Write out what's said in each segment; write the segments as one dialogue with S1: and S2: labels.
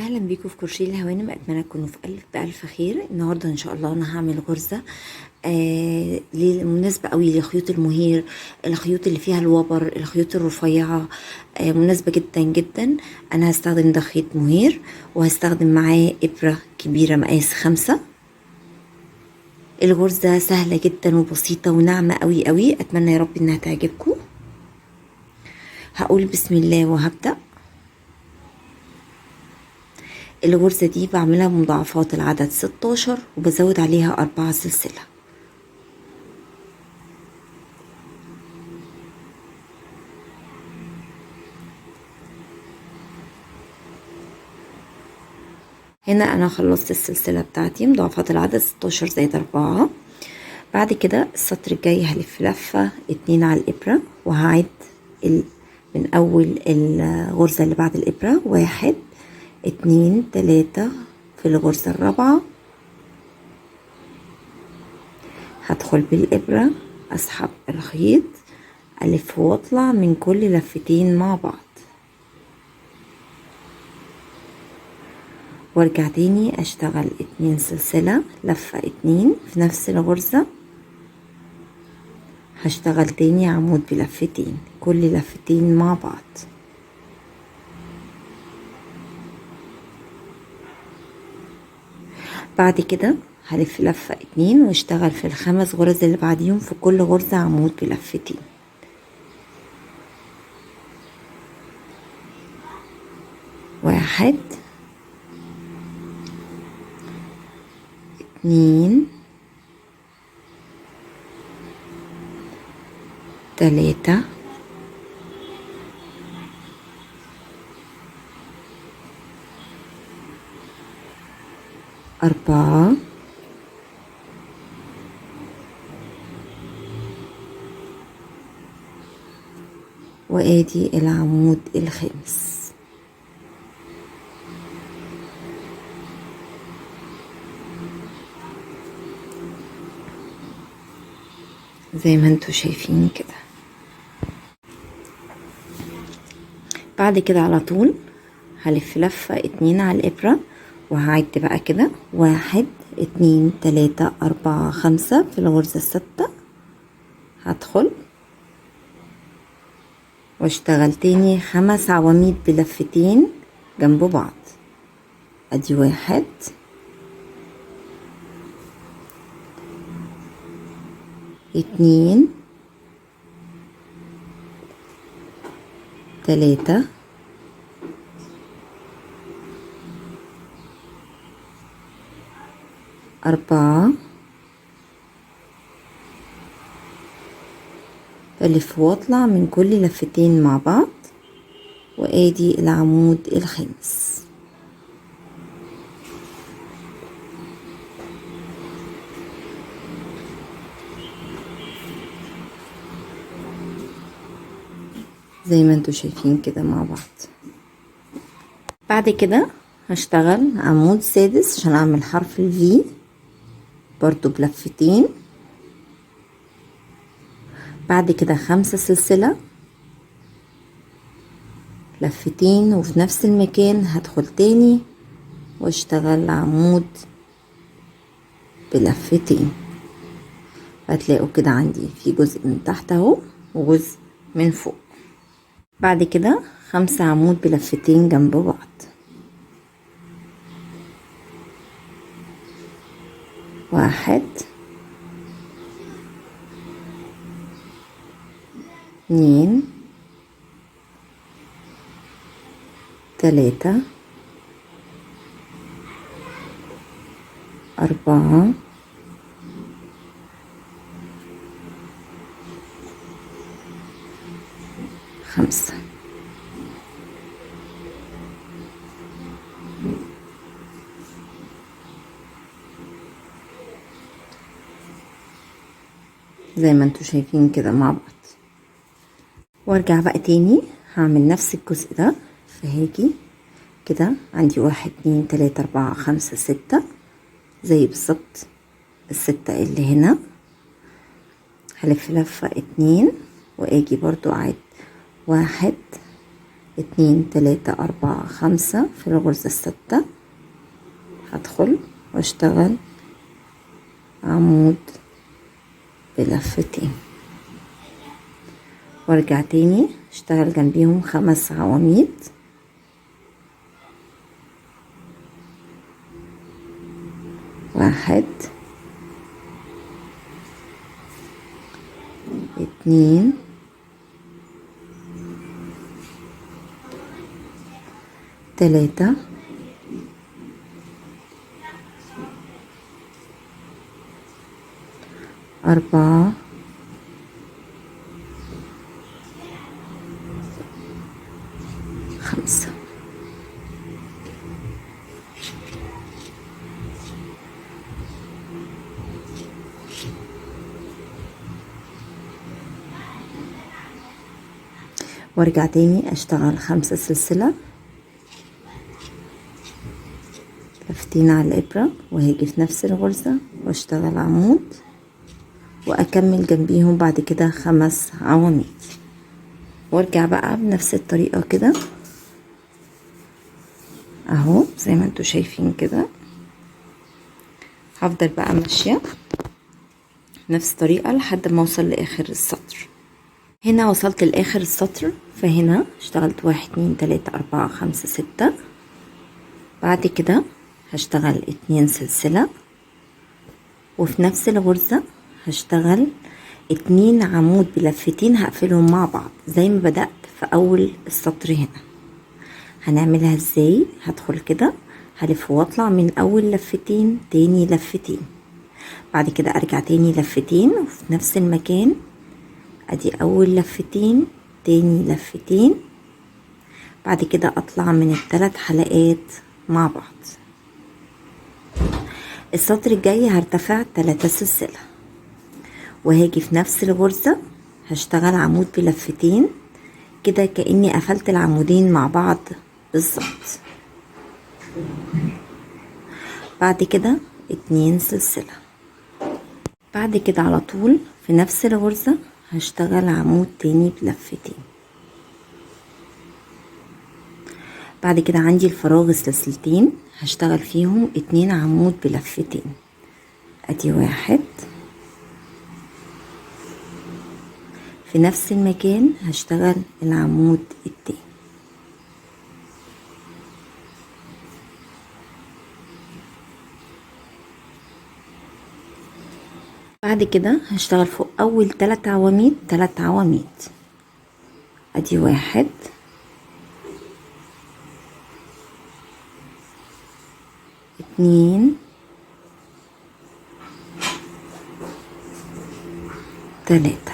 S1: اهلا بيكم في كروشيه الهوانم. اتمنى تكونوا في الف خير. النهارده ان شاء الله انا هعمل غرزه مناسبه قوي لخيوط المهير، الخيوط اللي فيها الوبر، الخيوط الرفيعه. مناسبه جدا جدا. انا هستخدم ده خيط مهير وهستخدم معاه ابره كبيره مقاس 5. الغرزه سهله جدا وبسيطه وناعمه قوي قوي. اتمنى يا رب انها تعجبكم. هقول بسم الله وهبدأ. الغرزة دي بعملها بمضاعفات العدد 16 وبزود عليها 4 سلسلة. هنا انا خلصت السلسلة بتاعتي مضاعفات العدد 16 زائد 4. بعد كده السطر الجاي هلف لفة 2 على الابرة وهعد من اول الغرزة اللي بعد الابرة 1 2 3. في الغرزة الرابعة هدخل بالابرة اسحب الخيط الف واطلع من كل لفتين مع بعض وارجع تاني اشتغل 2 سلسلة لفة 2 في نفس الغرزة. هشتغل تاني عمود بلفتين كل لفتين مع بعض. بعد كده هلف لفة 2 واشتغل في ال5 غرز اللي بعديهم في كل غرزة عمود بلفتين. واحد 2 3 4 وادي العمود الخامس. زي ما انتوا شايفين كده. بعد كده على طول هلف لفة 2 على الابرة وهعد بقى كده 1 2 3 4 5. في الغرزة 6 هدخل واشتغل تاني 5 عواميد بلفتين جنب بعض. ادي 1 2 3 4. بلف واطلع من كل لفتين مع بعض وادي العمود الخامس. زي ما انتوا شايفين كده مع بعض. بعد كده هشتغل عمود سادس عشان اعمل حرف الفي برضو بلفتين. بعد كده 5 سلسلة لفتين وفي نفس المكان هدخل تاني واشتغل عمود بلفتين. هتلاقوا كده عندي في جزء من تحت اهو وجزء من فوق. بعد كده 5 عمود بلفتين جنب بعض. واحد 2 3 4 5. زي ما انتوا شايفين كده مع بعض. وارجع بقى تاني هعمل نفس الجزء ده. فهاجي كده عندي 1 2 3 4 5 6 زي بالظبط الستة اللي هنا. هلف لفة 2 واجي برضو اعد 1 2 3 4 5 في الغرزة الستة هدخل واشتغل عمود بلفتين وارجع تاني اشتغل جنبيهم 5 عواميد. واحد، اتنين، تلاتة، أربعة، خمسة. وارجع تاني اشتغل 5 سلسلة لفتين على الابرة وهاجي في نفس الغرزة واشتغل عمود واكمل جنبيهم بعد كده 5 عواميد وارجع بقى بنفس الطريقة كده اهو زي ما انتوا شايفين كده. هفضل بقى ماشية نفس الطريقة لحد ما اوصل لاخر السطر. هنا وصلت لاخر السطر، فهنا اشتغلت 1 2 3 4 5 6. بعد كده هشتغل 2 سلسلة وفي نفس الغرزة هشتغل 2 عمود بلفتين هقفلهم مع بعض زي ما بدأت في اول السطر. هنا هنعملها ازاي؟ هدخل كده هلف واطلع من اول لفتين تاني لفتين، بعد كده ارجع تاني لفتين وفي نفس المكان ادي اول لفتين تاني لفتين، بعد كده اطلع من الثلاث حلقات مع بعض. السطر الجاي هرتفع 3 سلسلة وهاجي في نفس الغرزة هشتغل عمود بلفتين كده كأني قفلت العمودين مع بعض بالظبط. بعد كده 2 سلسلة، بعد كده على طول في نفس الغرزة هشتغل عمود تاني بلفتين. بعد كده عندي الفراغ سلسلتين هشتغل فيهم 2 عمود بلفتين، ادي 1 في نفس المكان هشتغل العمود التاني. بعد كده هشتغل فوق اول 3 عواميد 3 عواميد، ادي 1 2 3.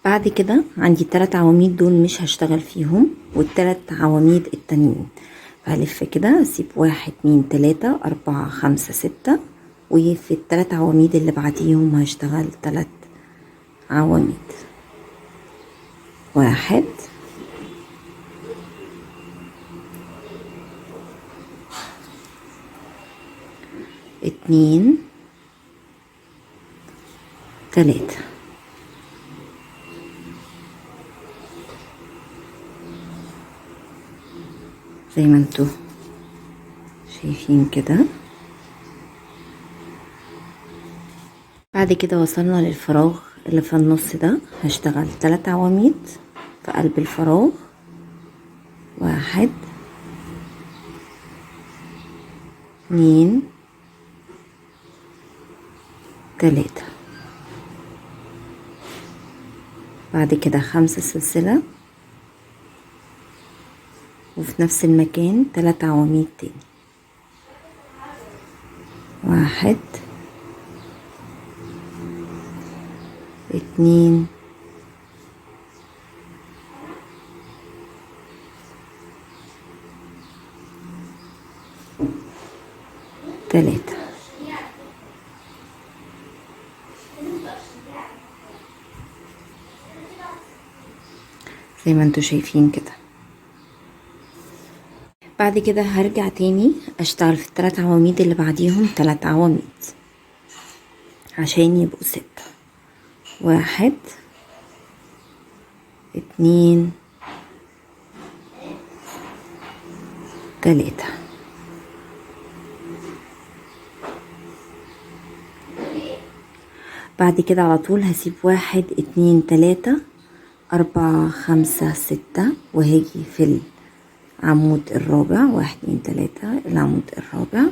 S1: بعد كده عندي 3 عواميد دول مش هشتغل فيهم والثلاث عواميد التانيين، فهلف كده اسيب 1 2 3 4 5 6 وفي ال3 عواميد اللي بعديهم هشتغل 3 عواميد. 1 2 3. زي ما انتوا شايفين كده. بعد كده وصلنا للفراغ اللي في النص ده، هشتغل 3 عواميد في قلب الفراغ، 1 2 3. بعد كده 5 سلسلة وفي نفس المكان 3 عواميد تاني، 1 2 3. زي ما انتوا شايفين كده. بعد كده هرجع تاني اشتغل في الثلاث عواميد اللي بعديهم 3 عواميد عشان يبقوا 6. 1 2 3. بعد كده على طول هسيب 1 2 3 4 5 6 وهاجي في العمود الرابع. 1 2 3 العمود الرابع،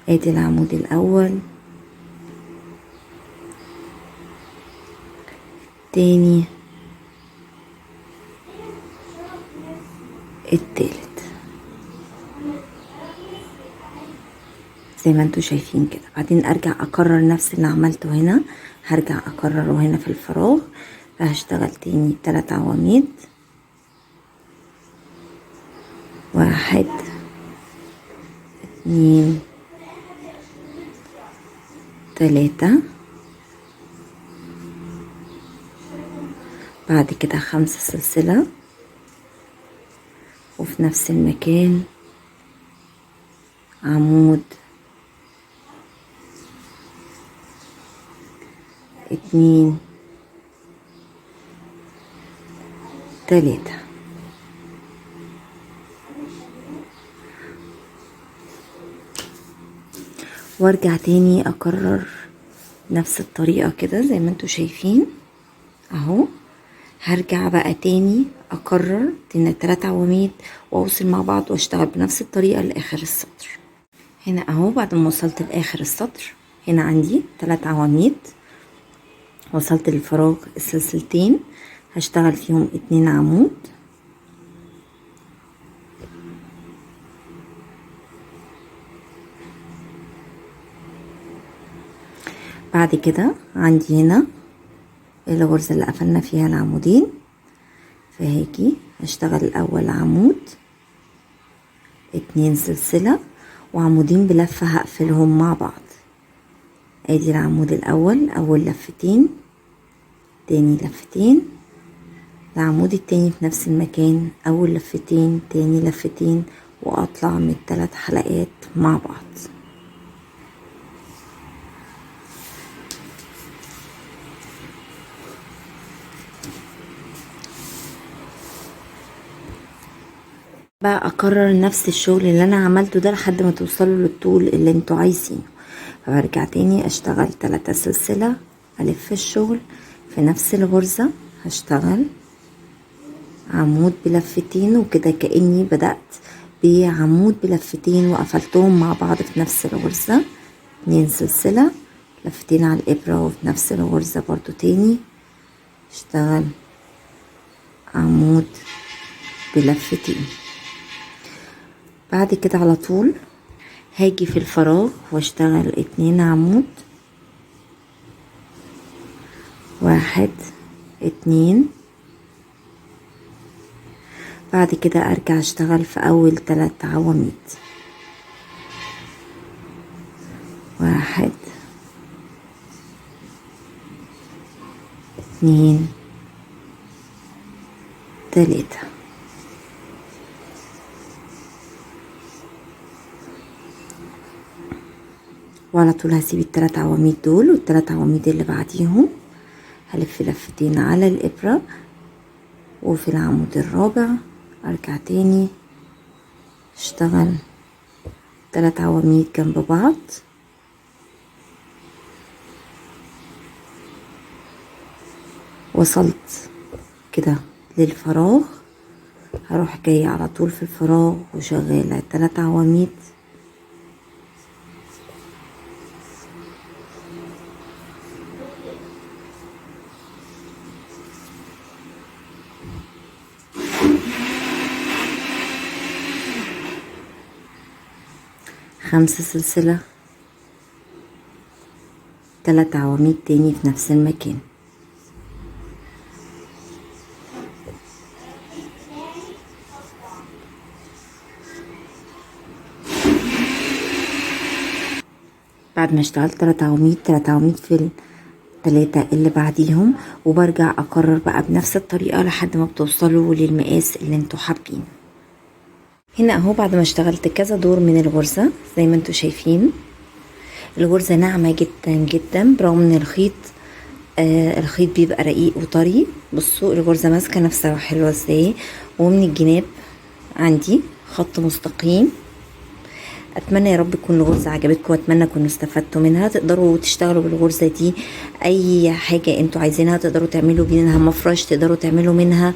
S1: ادي العمود الاول، التاني، التالت، زي ما انتوا شايفين كده. بعدين ارجع اكرر نفس اللي عملته هنا، هرجع اكرره هنا في الفراغ، فهشتغل تاني 3 عواميد. 1 2 3. بعد كده 5 سلسلة وفي نفس المكان عمود، 2 3. وارجع تاني اكرر نفس الطريقة كده زي ما انتوا شايفين اهو. هرجع بقى تاني اكرر تاني 3 عواميد واوصل مع بعض واشتغل بنفس الطريقة لاخر السطر. هنا اهو بعد ما وصلت لاخر السطر هنا عندي 3 عواميد، وصلت للفراغ السلسلتين هشتغل فيهم 2 عمود. بعد كده عندي هنا الغرزة اللي قفلنا فيها العمودين، فهاجي اشتغل الاول عمود، 2 سلسلة وعمودين بلفة هقفلهم مع بعض. ادي العمود الاول، اول لفتين، تاني لفتين، العمود التاني في نفس المكان، اول لفتين، تاني لفتين، واطلع من ال3 حلقات مع بعض. بقى اكرر نفس الشغل اللي انا عملته ده لحد ما توصلوا للطول اللي انتوا عايزينه. فبرجع تاني اشتغل 3 سلسلة، الف الشغل في نفس الغرزة، هشتغل عمود بلفتين، وكده كأني بدأت بعمود بلفتين وقفلتهم مع بعض في نفس الغرزة. 2 سلسلة، لفتين على الإبرة وفي نفس الغرزة برضو تاني اشتغل عمود بلفتين. بعد كده على طول هاجي في الفراغ واشتغل 2 عمود، 1 2. بعد كده ارجع اشتغل في اول 3 عواميد، 1 2 3. وعلى طول هسيب ال3 عواميد دول، وال3 عواميد اللي بعديهم هلف لفتين على الابرة، وفي العمود الرابع ارجع تاني اشتغل 3 عواميد جنب بعض، وصلت كده للفراغ، هروح جاية على طول في الفراغ وشغالة 3 عواميد، خمسة سلسلة، 3 عواميد تاني في نفس المكان. بعد ما اشتغلت 3 عواميد، 3 عواميد في 3 اللي بعديهم، وبرجع اكرر بقى بنفس الطريقة لحد ما بتوصلوا للمقاس اللي انتوا حابين. هنا اهو بعد ما اشتغلت كذا دور من الغرزة زي ما انتوا شايفين الغرزة ناعمة جدا جدا، برغم ان الخيط بيبقى رقيق وطري. بصوا الغرزة ماسكة نفسها حلوة ازاي. ومن الجناب عندي خط مستقيم. اتمنى يا رب تكون الغرزة عجبتكم، واتمنى تكونوا استفدتوا منها. تقدروا تشتغلوا بالغرزة دي اي حاجة انتوا عايزينها، تقدروا تعملوا منها مفرش، تقدروا تعملوا منها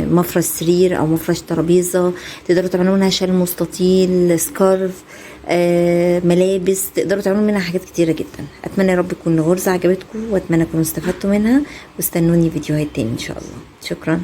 S1: مفرش سرير او مفرش ترابيزة، تقدروا تعملوا منها شال مستطيل، سكارف، ملابس، تقدروا تعملوا منها حاجات كتيرة جدا. اتمنى يا رب تكون الغرزة عجبتكم، واتمنى تكونوا استفدتوا منها، واستنوني فيديوهات تاني ان شاء الله. شكرا.